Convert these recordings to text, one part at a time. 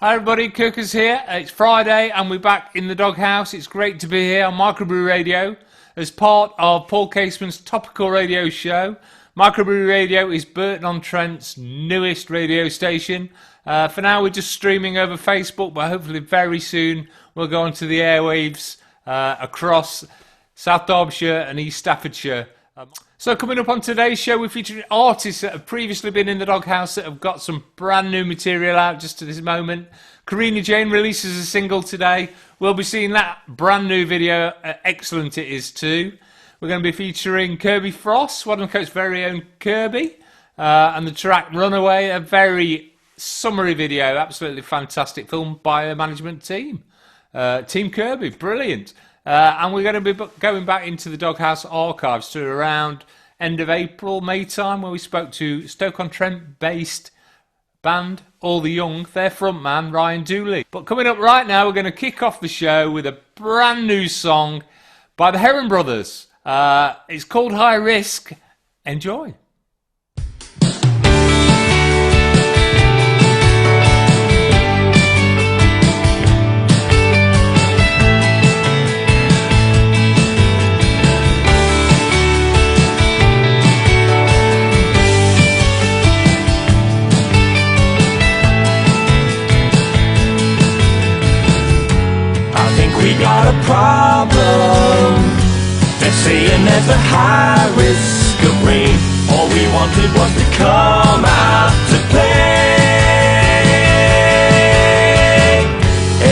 Hi everybody, Kirkus here. It's Friday and we're back in the doghouse. It's great to be here on Microbrew Radio as part of Paul Caseman's topical radio show. Microbrew Radio is Burton-on-Trent's newest radio station. For now we're just streaming over Facebook, but hopefully very soon we'll go onto the airwaves across South Derbyshire and East Staffordshire. So coming up on today's show, we're featuring artists that have previously been in the doghouse that have got some brand new material out just to this moment. Karina Jane releases a single today. We'll be seeing that brand new video. Excellent it is too. We're going to be featuring Kirby Frost, Swaddling Coat's very own Kirby, and the track Runaway, a very summery video, absolutely fantastic film by a management team. Team Kirby, brilliant. And we're going to be going back into the Doghouse archives to around end of April, May time, where we spoke to Stoke-on-Trent-based band All the Young, their frontman Ryan Dooley. But coming up right now, we're going to kick off the show with a brand new song by the Heron Brothers. It's called High Risk. Enjoy. We got a problem. They're saying there's a high risk of rain. All we wanted was to come out to play.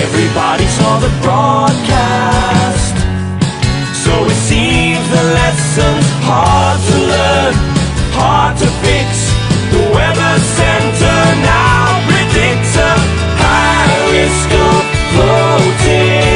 Everybody saw the broadcast, so it seems the lesson's hard to learn, hard to fix. The weather center now predicts a high risk of floating.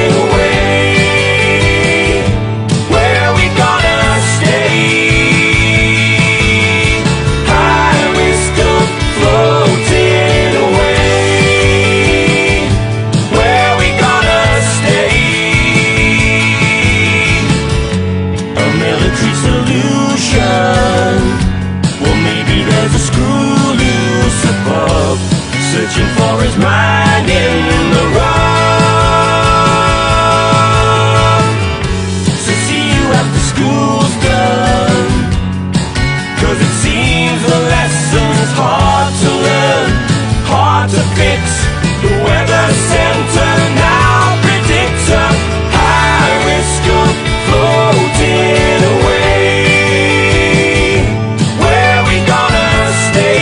Searching for his mind in the rough. So see you after school's done, 'cause it seems the lesson's hard to learn, hard to fix. The weather center now predicts a high risk of floating away. Where we gonna stay?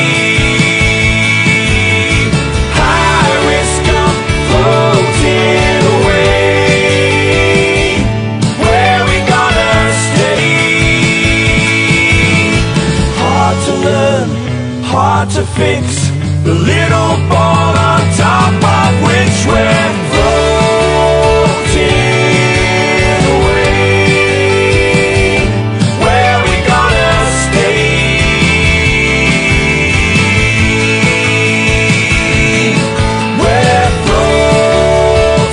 Hard to fix. The little ball on top of which we're floating away. Where we gonna stay? We're floating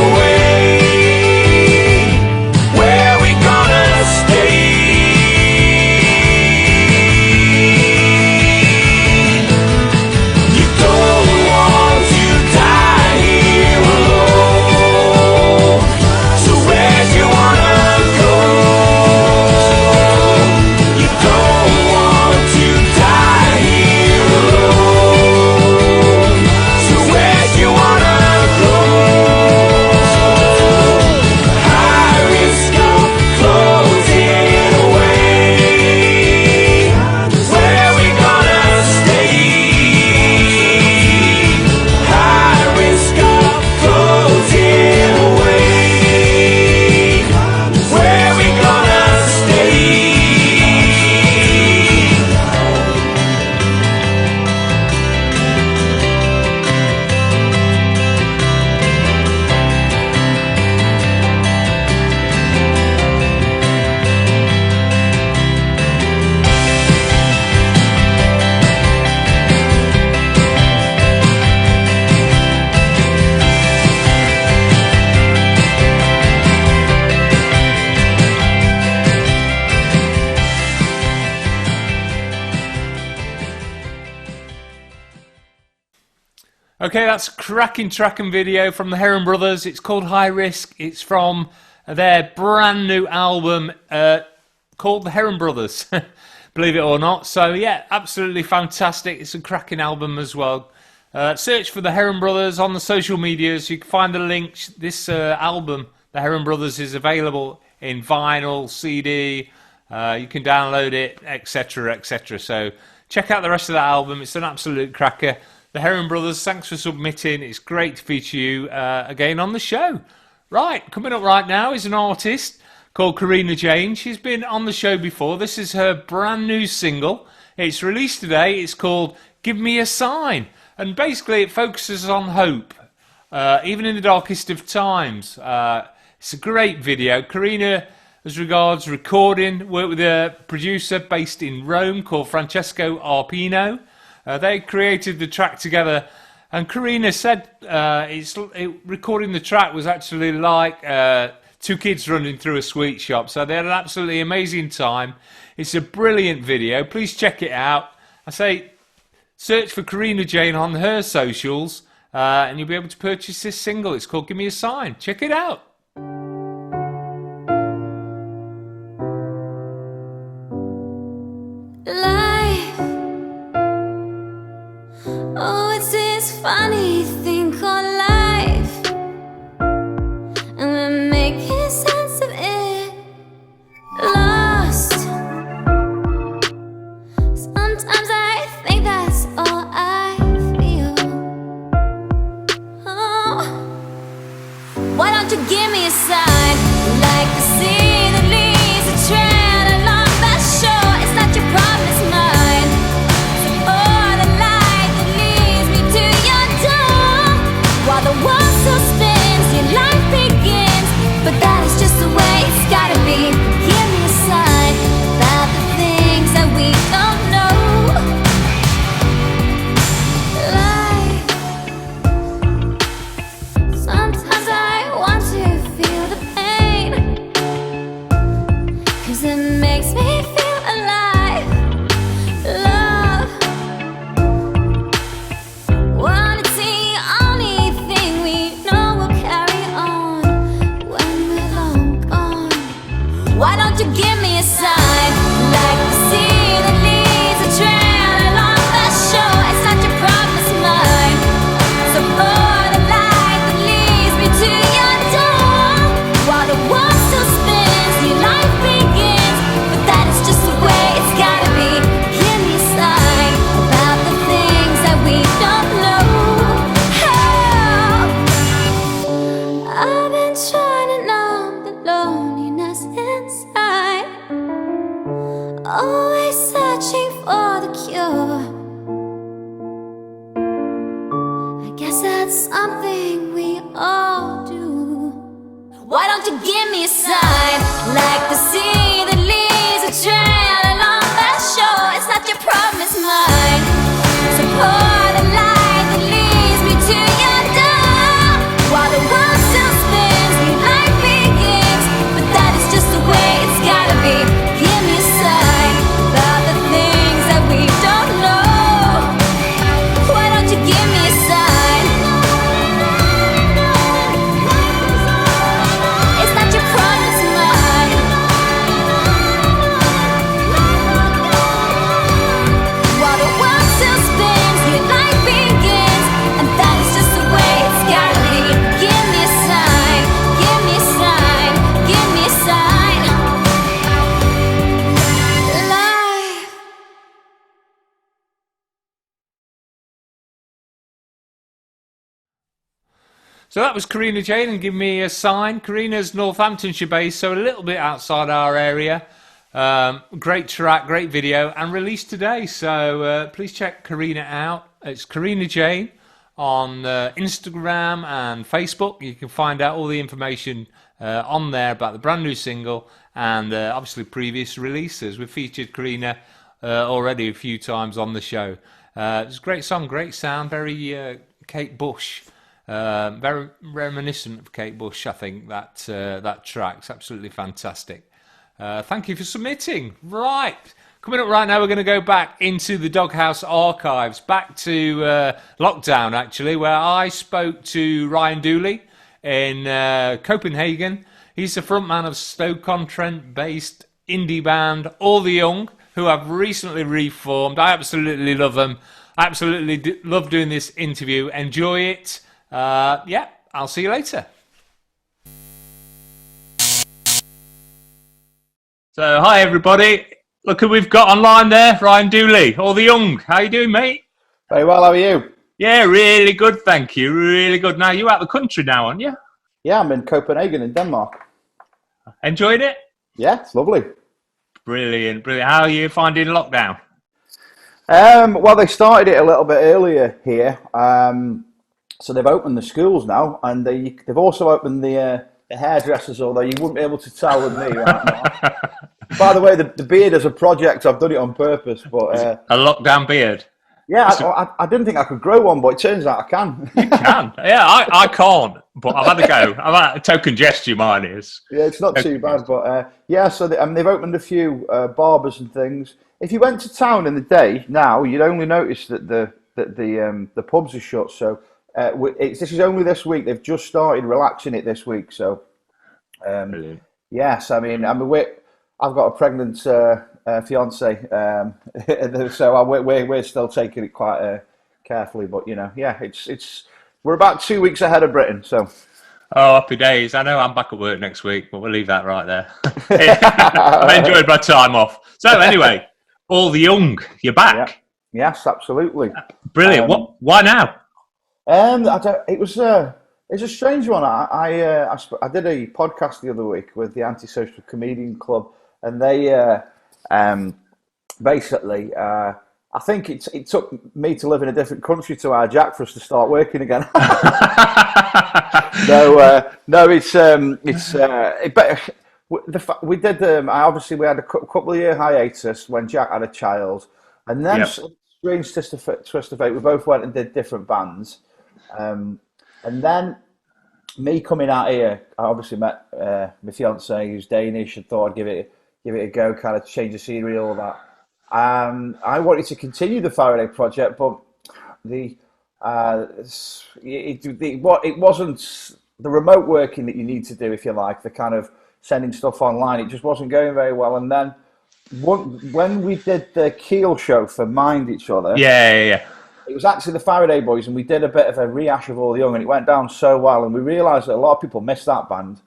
away. Where we gonna stay? Die. Okay, that's a cracking track and video from the Heron Brothers. It's called High Risk. It's from their brand new album called the Heron Brothers, believe it or not. So yeah, absolutely fantastic. It's a cracking album as well. Search for the Heron Brothers on the social medias. You can find the links. This album, the Heron Brothers, is available in vinyl, CD. You can download it, etc., etc. So check out the rest of that album. It's an absolute cracker. The Heron Brothers, thanks for submitting. It's great to feature you again on the show. Right, coming up right now is an artist called Karina Jane. She's been on the show before. This is her brand new single. It's released today. It's called Give Me a Sign. And basically it focuses on hope, even in the darkest of times. It's a great video. Karina, as regards recording, worked with a producer based in Rome called Francesco Arpino. They created the track together, and Karina said recording the track was actually like two kids running through a sweet shop. So they had an absolutely amazing time. It's a brilliant video. Please check it out. I say search for Karina Jane on her socials, and you'll be able to purchase this single. It's called Give Me a Sign. Check it out. Oh, it's this funny thing called life, and we're making sense of it. Lost. Sometimes I think that's all I feel. Oh, why don't you give me a sign? Like the sea that leaves a trail along the shore. It's not your problem, it's mine. While the world still spins, your life begins. But that is just the way it's gotta be. Give me a sign about the things that we don't know. Life. Sometimes I want to feel the pain, 'cause it makes me feel alive. Love, well, it's the only thing we know will carry on when we're long gone. Why don't you give me a sign? Like the sea that leads a trail along the shore. It's not your problem, it's mine. So pour the light that leads me to your door. While the world still spins, your life begins. But that is just the way it's gotta be. Give me a sign about the things that we don't know. I've been trying to numb the loneliness inside, always searching for the cure. I guess that's something we all do. Why don't you give me a sign? Like the sea that leaves a trail along the shore. It's not your problem, it's mine. So pour the light that leads me to your door. While the world still spins, new life begins. But that is just the way it's gotta be. Give me a sign about the things that we don't know. Why don't you give me a sign? It's not your problem, it's mine. While the world still spins, new life begins. And that is just the way it's gotta be. Give me a sign, give me a sign, give me a sign. Life. So that was Karina Jane and Give Me a Sign. Karina's Northamptonshire based, so a little bit outside our area. Great track, great video, and released today. So please check Karina out. It's Karina Jane on Instagram and Facebook. You can find out all the information on there about the brand new single and obviously previous releases. We've featured Karina already a few times on the show. It's a great song, great sound, very Kate Bush. Very reminiscent of Kate Bush, I think, that track's absolutely fantastic. Thank you for submitting. Right, Coming up right now, we're going to go back into the Doghouse archives, back to lockdown, actually, where I spoke to Ryan Dooley in Copenhagen. He's the frontman of Stoke-on-Trent-based indie band All the Young, who have recently reformed. I absolutely love them. I absolutely love doing this interview. Enjoy it. Yeah, I'll see you later. So, hi, everybody. Look who we've got online there, Ryan Dooley, All the Young. How you doing, mate? Very well, how are you? Yeah, really good, thank you. Really good. Now, you're out of the country now, aren't you? Yeah, I'm in Copenhagen in Denmark. Enjoying it? Yeah, it's lovely. Brilliant, brilliant. How are you finding lockdown? Well, they started it a little bit earlier here. So they've opened the schools now, and they've also opened the hairdressers, although you wouldn't be able to tell with me right now. By the way, the beard is a project. I've done it on purpose. But a lockdown beard? Yeah, I didn't think I could grow one, but it turns out I can. You can? Yeah, I can't, but I've had a go. I've had a token gesture, mine is. Yeah, it's not too bad, but yeah, so they've opened a few barbers and things. If you went to town in the day now, you'd only notice that the pubs are shut. So this is only this week. They've just started relaxing it this week. So yes, I mean I've got a pregnant fiance, so we're still taking it quite carefully. But yeah, it's we're about 2 weeks ahead of Britain. So. Oh, happy days. I know I'm back at work next week, but we'll leave that right there. I've enjoyed my time off. So anyway, All the Young, you're back. Yeah. Yes, absolutely. Brilliant. Why now? It's a strange one. I did a podcast the other week with the Antisocial Comedian Club, and they basically I think it took me to live in a different country to our Jack for us to start working again. No, we did. Obviously, we had a couple of year hiatus when Jack had a child, and then strange twist of fate, we both went and did different bands, and then me coming out here, I obviously met my fiance who's Danish and thought I'd give it a go, kind of change the scenery, all that. I wanted to continue the Faraday project, but it wasn't the remote working that you need to do, if you like, the kind of sending stuff online. It just wasn't going very well. And then when we did the Keel show for Mind Each Other, yeah, it was actually the Faraday Boys, and we did a bit of a rehash of All the Young, and it went down so well. And we realised that a lot of people missed that band.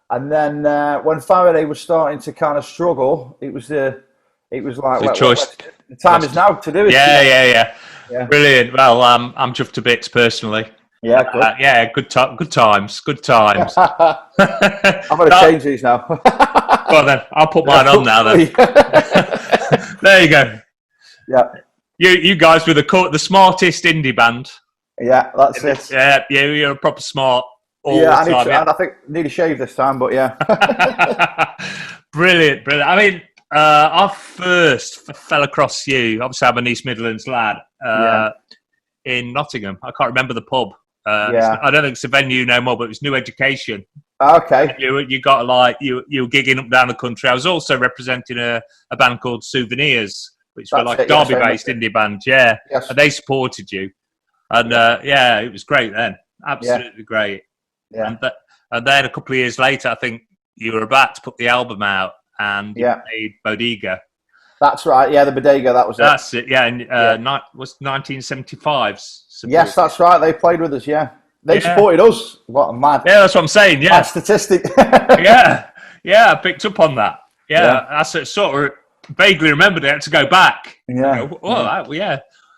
And then when Faraday was starting to kind of struggle, it was like the choice. The time is now to do it. Yeah. Brilliant. Well, I'm chuffed to bits personally. Yeah, good. Good times. Good times. I'm going to change these now. Well then, I'll put mine on now then. There you go. Yeah. You guys were the smartest indie band. Yeah, that's it. Yeah, you're a proper smart. I think I need to shave this time, but yeah. Brilliant. I mean, I first fell across you. Obviously, I'm an East Midlands lad in Nottingham. I can't remember the pub. I don't think it's a venue no more, but it was New Education. Okay. You got you were gigging up down the country. I was also representing a band called Souvenirs, which were like Derby-based indie band. Yeah, yes. And they supported you, and it was great then. Absolutely great. Yeah. And then a couple of years later, I think you were about to put the album out, and you made Bodega. That's right. Yeah, the Bodega. That's it. Yeah, and was 1975's. Yes, that's right. They played with us. Yeah, they supported us. What a mad. Yeah, that's what I'm saying. Yeah, mad statistic. yeah, I picked up on that. Yeah, I sort of vaguely remembered it to go back. Yeah.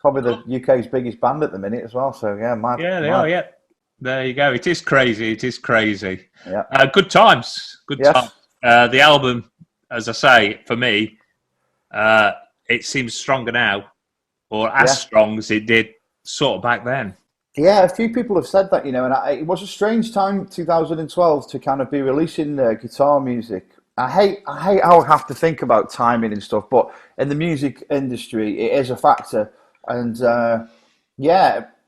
Probably the UK's biggest band at the minute as well. So yeah, mad. Yeah, they are. Yeah. There you go. It is crazy. Yeah. Good times. Times. The album, as I say, for me, it seems stronger now, or as strong as it did sort of back then. Yeah, a few people have said that, and it was a strange time, 2012, to kind of be releasing guitar music. I hate how I have to think about timing and stuff, but in the music industry, it is a factor. And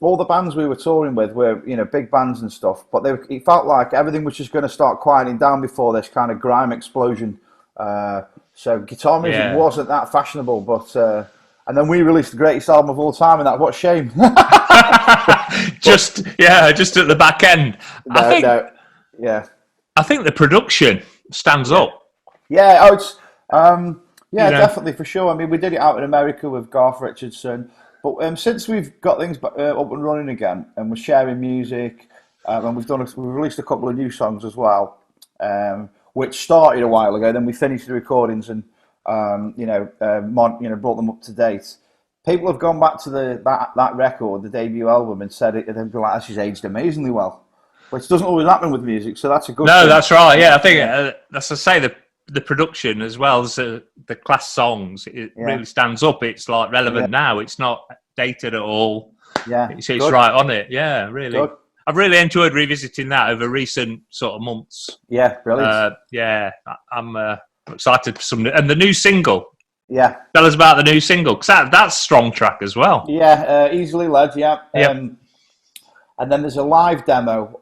all the bands we were touring with were, big bands and stuff, but it felt like everything was just going to start quieting down before this kind of grime explosion So guitar music Yeah. wasn't that fashionable, but and then we released the greatest album of all time, and that what a shame. just at the back end. Yeah. I think the production stands up. Yeah, oh, it's You know? definitely for sure. I mean, we did it out in America with Garth Richardson, but since we've got things up and running again, and we're sharing music, and we've released a couple of new songs as well, which started a while ago. Then we finished the recordings and brought them up to date. People have gone back to that record, the debut album, and said it. They've been like, "This has aged amazingly well," which doesn't always happen with music. So that's a good. No, thing. that's right. Yeah, I think that's to say the production as well as the class songs. It really stands up. It's like relevant now. It's not dated at all. Yeah, it's right on it. Yeah, really. Good. I've really enjoyed revisiting that over recent sort of months. Yeah, brilliant. I'm excited for some and the new single. Yeah, tell us about the new single because that's a strong track as well. Yeah, Easily Led. Yeah. Yep. And then there's a live demo,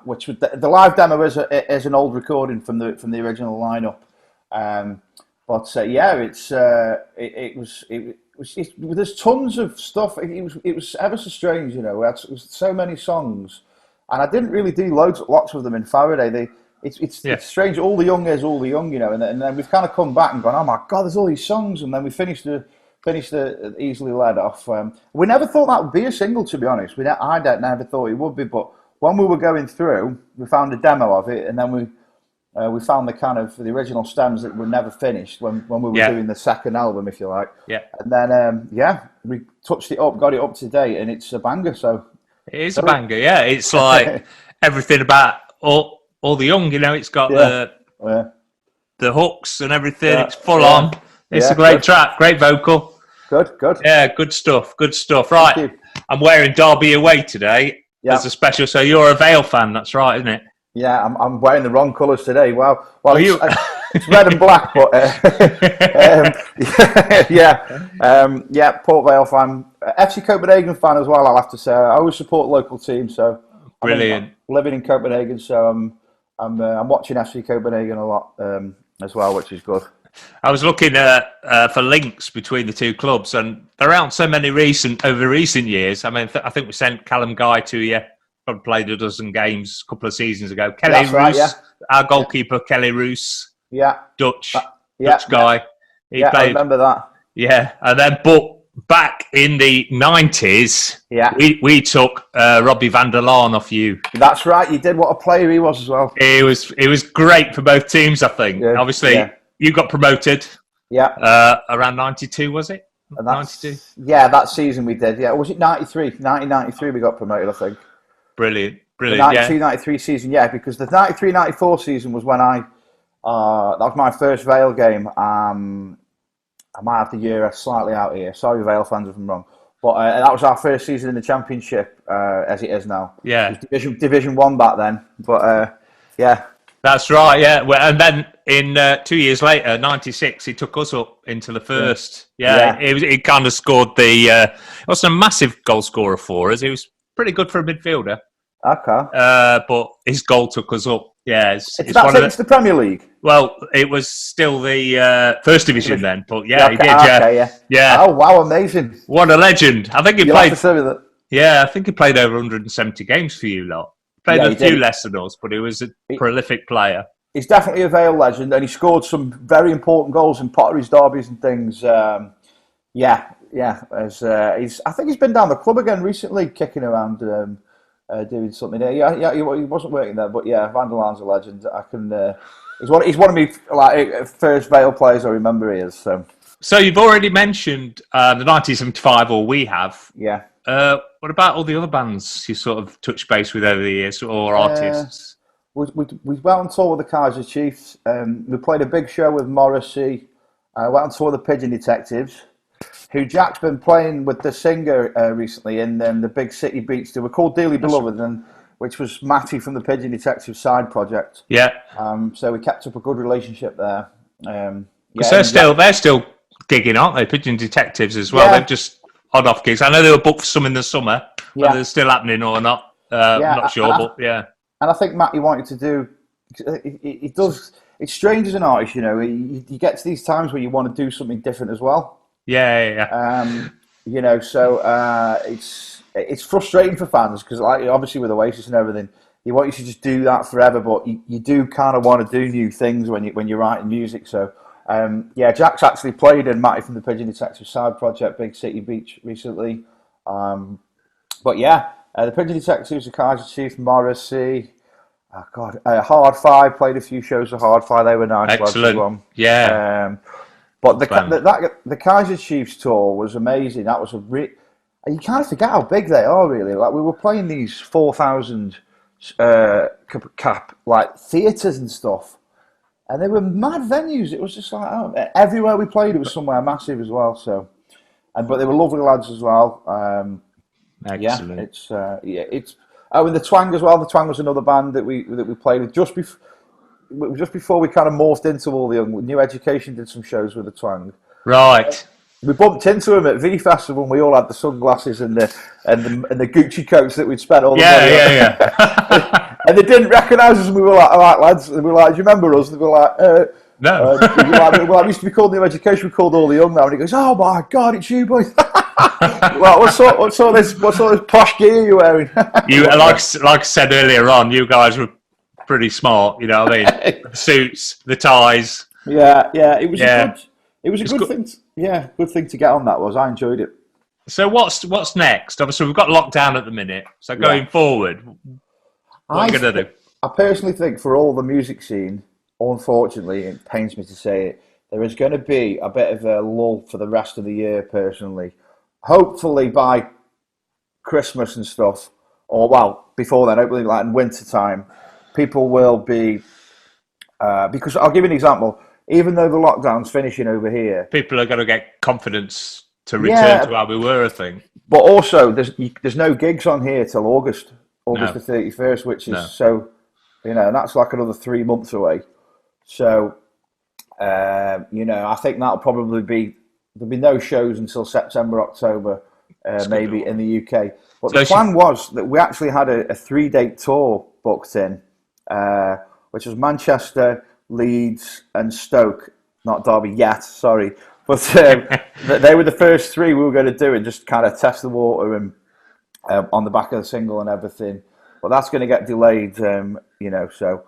which the live demo is an old recording from the original lineup. There's tons of stuff. It was ever so strange, you know. We had so many songs, and I didn't really do lots of them in Faraday. It's strange. All the young, you know, and then we've kind of come back and gone, oh my God, there's all these songs, and then we finished the Easily Led off. We never thought that would be a single, to be honest. I never thought it would be, but when we were going through, we found a demo of it, and then we found the original stems that were never finished when we were doing the second album, if you like. Yeah. And then we touched it up, got it up to date, and it's a banger. So it is a banger. Yeah, it's like everything about all the young. You know, it's got the hooks and everything. It's full on. It's a great track, great vocal. Good. Yeah, good stuff. Right, I'm wearing Derby away today as a special. So you're a Vale fan, that's right, isn't it? Yeah, I'm wearing the wrong colours today. Wow. Well, it's red and black, but Port Vale fan, FC Copenhagen fan as well. I'll have to say, I always support local teams. So brilliant. I'm living in Copenhagen, so I'm watching FC Copenhagen a lot as well, which is good. I was looking for links between the two clubs, and there aren't so many over recent years. I mean, I think we sent Callum Guy to you. Probably played a dozen games a couple of seasons ago. Kelly Roos, our goalkeeper, Kelly Roos. Yeah. Dutch guy. He played, I remember that. Yeah, and then but back in the 90s, we took Robbie van der Laan off you. That's right. You did. What a player he was as well. It was great for both teams, I think. Yeah. Obviously, you got promoted. Yeah. Around 92, was it? 92. Yeah, that season we did. Yeah, was it 93? 1993 we got promoted, I think. Brilliant. The 92-93 season, because the 93-94 season was when that was my first Vale game. I might have the year slightly out here. Sorry, Vale fans, if I'm wrong. But that was our first season in the Championship, as it is now. Yeah. It was Division 1 back then. But, That's right, yeah. Well, and then in 2 years later, 96, he took us up into the first. He kind of scored he wasn't a massive goal scorer for us. He was pretty good for a midfielder. Okay. But his goal took us up. Yeah, it's the Premier League. Well, it was still the first division then, but he did. Yeah. Oh wow, amazing! What a legend! I think he played. That. Yeah, I think he played over 170 games for you lot. Played a few less than us, but he was a prolific player. He's definitely a Vale legend, and he scored some very important goals in Potteries derbies and things. I think he's been down the club again recently, kicking around. Doing something there. He wasn't working there, but Van der Laan's a legend. He's one of my first Vale players I remember he is. So you've already mentioned the 1975, or we have. Yeah. What about all the other bands you sort of touched base with over the years, or artists? We went on tour with the Kaiser Chiefs. We played a big show with Morrissey. Went on tour with the Pigeon Detectives, who Jack's been playing with the singer recently in the Big City Beats. They were called Dearly Beloved, which was Matty from the Pigeon Detective side project. Yeah. So we kept up a good relationship there. They're still gigging, aren't they? Pigeon Detectives as well. They've just on-off gigs. I know they were booked for some in the summer, whether they're still happening or not. I'm not sure, but yeah. And I think Matty wanted to do. He does. it's strange as an artist, you know. You get to these times where you want to do something different as well. Yeah. You know, so it's frustrating for fans because, like, obviously with Oasis and everything, you want you to just do that forever, but you do kind of want to do new things when you're writing music. So, yeah, Jack's actually played in Matty from the Pigeon Detective side project, Big City Beach, recently. But yeah, the Pigeon Detectives, the Kaiser Chief, Morrissey. Oh God, Hard Five, played a few shows of Hard Five. They were nice. Excellent. Well. Yeah. But the Kaiser Chiefs tour was amazing. That was you kind of forget how big they are, really. Like, we were playing these 4,000 cap like theatres and stuff, and they were mad venues. It was just like, oh, everywhere we played, it was somewhere massive as well. So, but they were lovely lads as well. Excellent. Yeah, it's and the Twang as well. The Twang was another band that we played with just before we kind of morphed into all the young. New Education did some shows with the Twang. Right. We bumped into him at V Festival, and we all had the sunglasses and the Gucci coats that we'd spent all the money on. Yeah. And they didn't recognise us, and we were like, all right, lads. And we were like, do you remember us? And they were like, no. We used to be called New Education. We called all the young now. And he goes, oh my God, it's you boys. Well, what sort of this posh gear are you wearing? You like I said earlier on, you guys were pretty smart. You know what I mean? The suits, the ties. Yeah. It was a good thing. Good thing to get on. That was. I enjoyed it. So what's next? Obviously, we've got lockdown at the minute. So going forward, what are you going to do? I personally think for all the music scene, unfortunately, it pains me to say it, there is going to be a bit of a lull for the rest of the year, personally. Hopefully by Christmas and stuff, or well, before then, hopefully like in winter time, people will be, because I'll give you an example, even though the lockdown's finishing over here. People are going to get confidence to return to how we were, I think. But also, there's no gigs on here till August the 31st, which is so, you know, and that's like another 3 months away. So, you know, I think that'll probably be, there'll be no shows until September, October, maybe in the UK. But the plan was that we actually had a 3-date tour booked in, which was Manchester, Leeds and Stoke, not Derby yet, sorry. But they were the first 3 we were going to do and just kind of test the water and on the back of the single and everything. But that's going to get delayed, you know, so...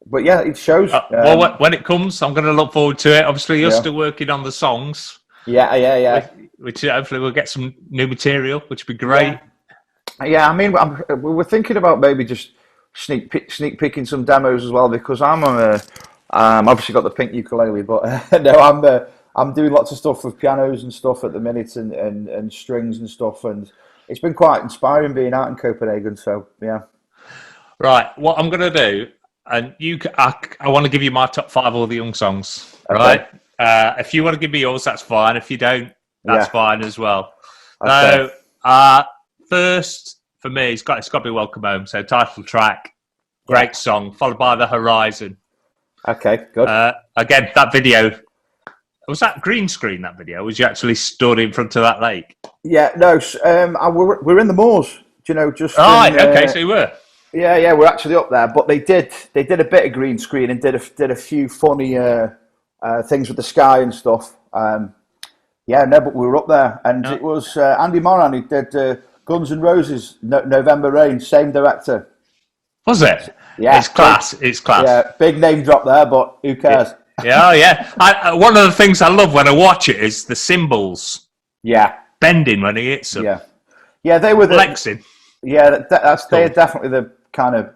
but yeah, it shows. Well, when it comes, I'm going to look forward to it. Obviously, you're still working on the songs. Yeah. Which hopefully we'll get some new material, which would be great. Yeah, I mean, we're thinking about maybe just sneak peeking some demos as well, because I'm obviously got the pink ukulele, but no, I'm doing lots of stuff with pianos and stuff at the minute and strings and stuff, and it's been quite inspiring being out in Copenhagen. So yeah. Right, what I'm going to do. And I want to give you my top 5 of all the young songs, right? Okay. If you want to give me yours, that's fine. If you don't, that's fine as well. Okay. So, first for me, it's got to be Welcome Home. So, title track, great song, followed by The Horizon. Okay, good. Again, that video, was that green screen? That video was you actually stood in front of that lake? Yeah, no, we're in the moors. Do you know, just okay, so you were. Yeah, we're actually up there, but they did a bit of green screen and did a few funny things with the sky and stuff. But we were up there, and it was Andy Moran who did Guns N' Roses, November Rain, same director. Was it? Yeah, it's class. It's class. Yeah, big name drop there, but who cares? Yeah. One of the things I love when I watch it is the cymbals. Yeah, bending when he hits them. Yeah, they were flexing. Yeah, they're definitely the kind of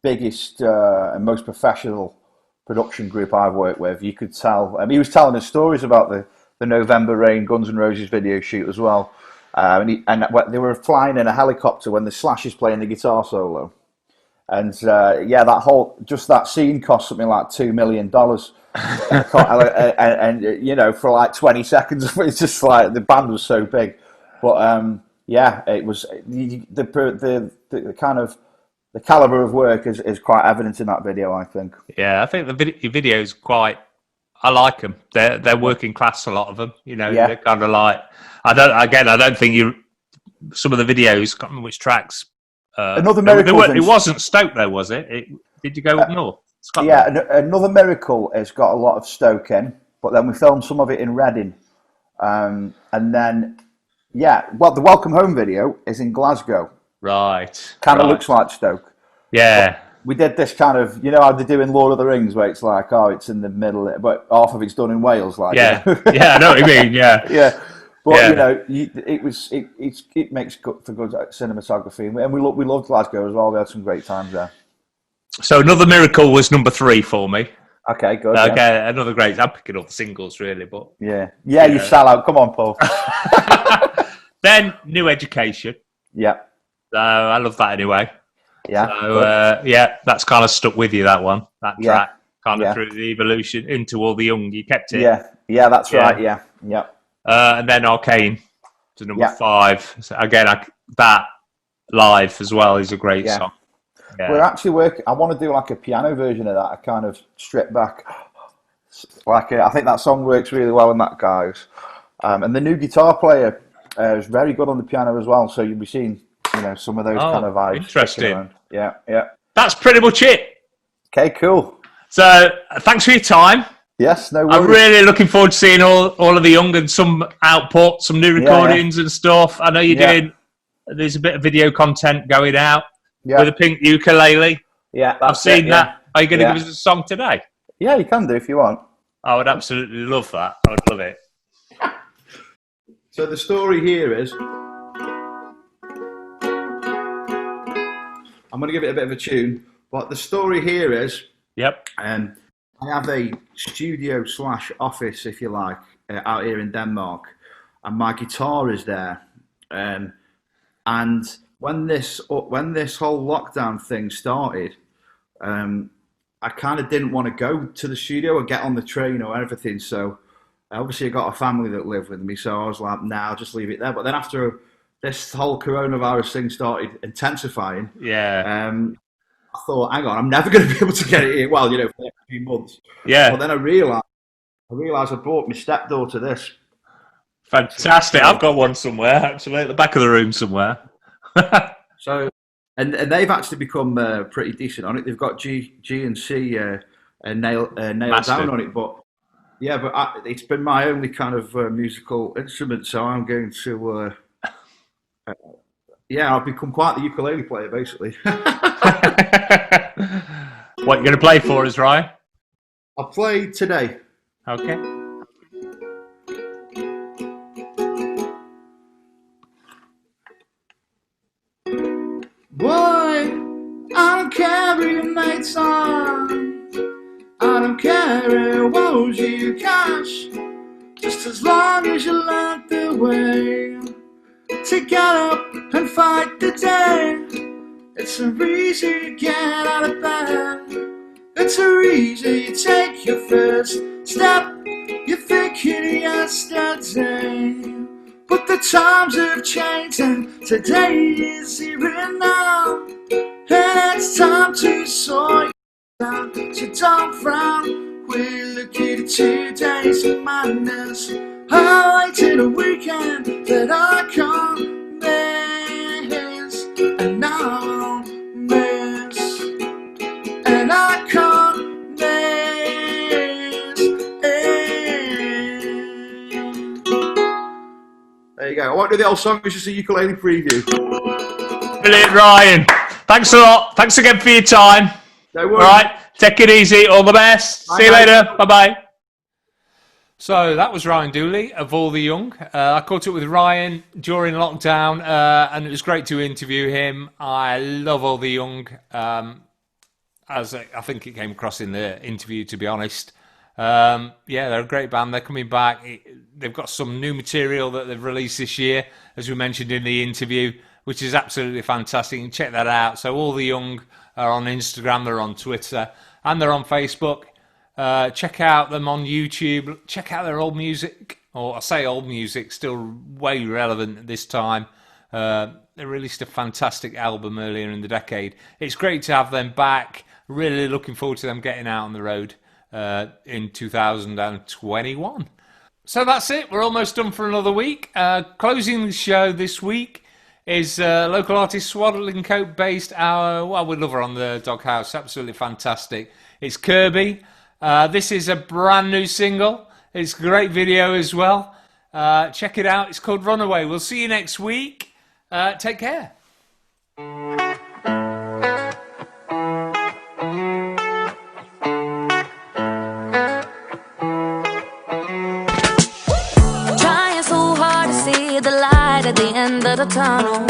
biggest and most professional production group I've worked with. You could tell. I mean, he was telling us stories about the November Rain Guns N' Roses video shoot as well. And they were flying in a helicopter when the Slash is playing the guitar solo. And that scene cost something like $2 million. and you know, for like 20 seconds, it's just like the band was so big. But it was the kind of the caliber of work is quite evident in that video, I think. Yeah, I think the video is quite. I like them. They're working class. A lot of them, you know. They're kind of like. I don't think some of the videos. I can't remember which tracks. Another Miracle. It wasn't Stoke though, was it? Did you go up north? Yeah, Another Miracle has got a lot of Stoke in, but then we filmed some of it in Reading. And then, the Welcome Home video is in Glasgow. Right. Kind of looks like Stoke. Yeah. We did this kind of, you know how they do in Lord of the Rings, where it's like, it's in the middle, but half of it's done in Wales, like. Yeah, You know? yeah, I know what you mean. Yeah, yeah. But Yeah. it makes good for good cinematography, and we loved Glasgow as well. We had some great times there. So Another Miracle was number 3 for me. Okay, good. Okay, Yeah. another great. I'm picking up the singles really, but Yeah, you sell out. Come on, Paul. then New Education. Yeah, I love that anyway. yeah, So that's kind of stuck with you, that one, that Yeah. track, kind of Yeah. through the evolution into All the Young. You kept it. yeah, that's right. Yeah. And then Arcane to number Yeah. 5. So again, that live as well is a great Yeah. song. Yeah. We're actually working. I want to do like a piano version of that. I kind of strip back. I think that song works really well in that, guys. And the new guitar player is very good on the piano as well. So you'll be seeing, some of those kind of vibes. Interesting. Around. Yeah. That's pretty much it. Okay, cool. So thanks for your time. Yes, no worries. I'm really looking forward to seeing all of the young and some output, some new recordings and stuff. I know you're doing. There's a bit of video content going out with a pink ukulele. Yeah, I've seen that. Are you going to Yeah. give us a song today? Yeah, you can do if you want. I would absolutely love that. I would love it. So the story here is, I'm going to give it a bit of a tune, but the story here is, Yep. I have a studio / office, if you like, out here in Denmark, and my guitar is there. And when this whole lockdown thing started, I kind of didn't want to go to the studio or get on the train or everything. So obviously I got a family that lived with me, so I was like, nah, I'll just leave it there. But then after this whole coronavirus thing started intensifying, I thought, hang on, I'm never going to be able to get it here. Well, for the next few months. Yeah. But then I realised I bought my stepdaughter this. Fantastic. I've got one somewhere, actually, at the back of the room somewhere. So, and they've actually become pretty decent on it. They've got G and C nailed down on it. But it's been my only kind of musical instrument. So I'm going to, I've become quite the ukulele player, basically. What you going to play for us, Ryan? I'll play today. Okay. Boy, I don't care who your mates are. I don't care who owes you cash. Just as long as you learn the way to get up and fight the day. It's so easy to get out of bed. It's so easy you take your first step. You're thinking yesterday. But the times have changed and today is here and now. And it's time to sort you out. So don't frown, we're looking at 2 days of madness. I waited a weekend that I can't miss. And I won't miss. And I can't miss. There you go. I won't do the whole song, it's just a ukulele preview. Brilliant, Ryan. Thanks a lot. Thanks again for your time. No worries. All right, take it easy. All the best. Bye, See you guys. later. Bye-bye. So that was Ryan Dooley of All the Young. I caught up with Ryan during lockdown, and it was great to interview him. I love All the Young, as I think it came across in the interview, to be honest. They're a great band. They're coming back. They've got some new material that they've released this year, as we mentioned in the interview, which is absolutely fantastic. You can check that out. So All the Young are on Instagram, they're on Twitter, and they're on Facebook. Check out them on YouTube. Check out their old music, or I say old music, still way relevant at this time. They released a fantastic album earlier in the decade. It's great to have them back. Really looking forward to them getting out on the road in 2021. So that's it. We're almost done for another week. Closing the show this week is local artist Swaddling Coat based we love her on the Doghouse. Absolutely fantastic. It's Kirby. This is a brand new single. It's a great video as well. Check it out. It's called Runaway. We'll see you next week. Take care. Trying so hard to see the light at the end of the tunnel.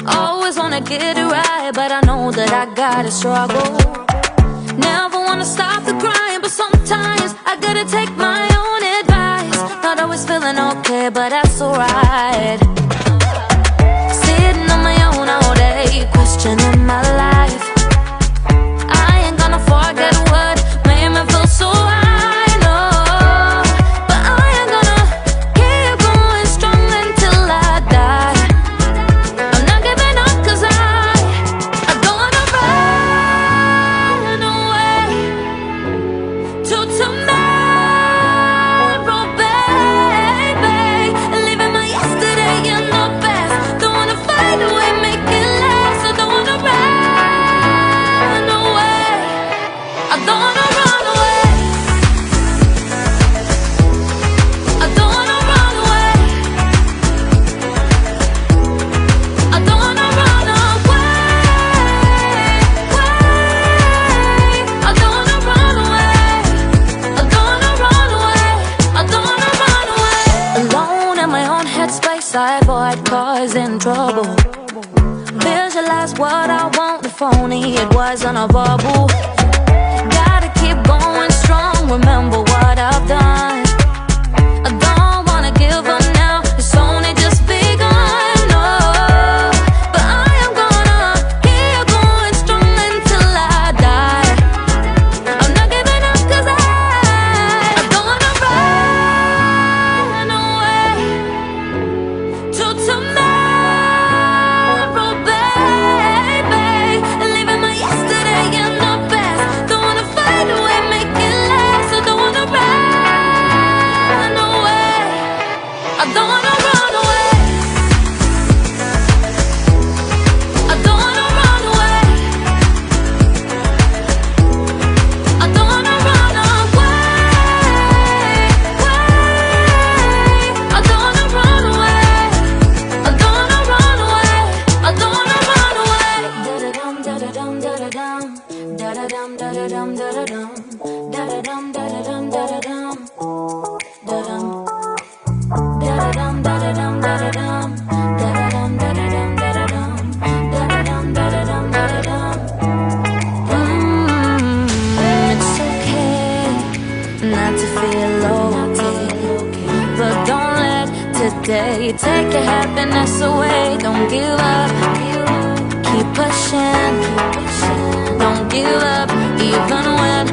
Always wanna get it right, but I know that I gotta struggle. Never wanna stop the crying, but sometimes I gotta take my own advice. Not always feeling okay, but that's alright. Sitting on my own all day, questioning my life. I ain't gonna forget what made me feel so high, no. But I am gonna keep going strong until I die. I'm not giving up 'cause I don't wanna run away to tomorrow, baby. Leaving my yesterday in the past. Don't wanna fight away, make it last. I don't wanna run away. I don't wanna run away. I don't wanna run away. I don't wanna run away. I don't wanna run away. I don't wanna run away. I don't wanna run away. Alone in my own headspace, I avoid causing trouble. Visualize what I want, if only it wasn't a bubble. Gotta keep going strong, remember what I've done. I don't wanna give up now, it's only just begun, no. But I am gonna keep going strong until I die. I'm not giving up 'cause I don't wanna run away to tomorrow, baby. Leaving my yesterday in the past. Don't wanna fight away, make it last. I don't wanna run away. I don't wanna run away. I don't wanna run away. I don't wanna run away. I don't wanna run away. I don't wanna run away. I don't wanna run away. Da-da-dum, da-da-dum, da-da-dum. Da-da-dum, da-da-dum, da-da-dum. Da-da-dum, da-da-dum, da-da-dum. Da-dum. Da-da-dum, da-da-dum, da-da-dum. Da-da-dum, da-da-dum, da-da-dum. Da-da-dum, da-da-dum, da-da-dum. It's okay not to feel okay, but don't let today take your happiness away. Don't give up, keep pushing. Don't give up even when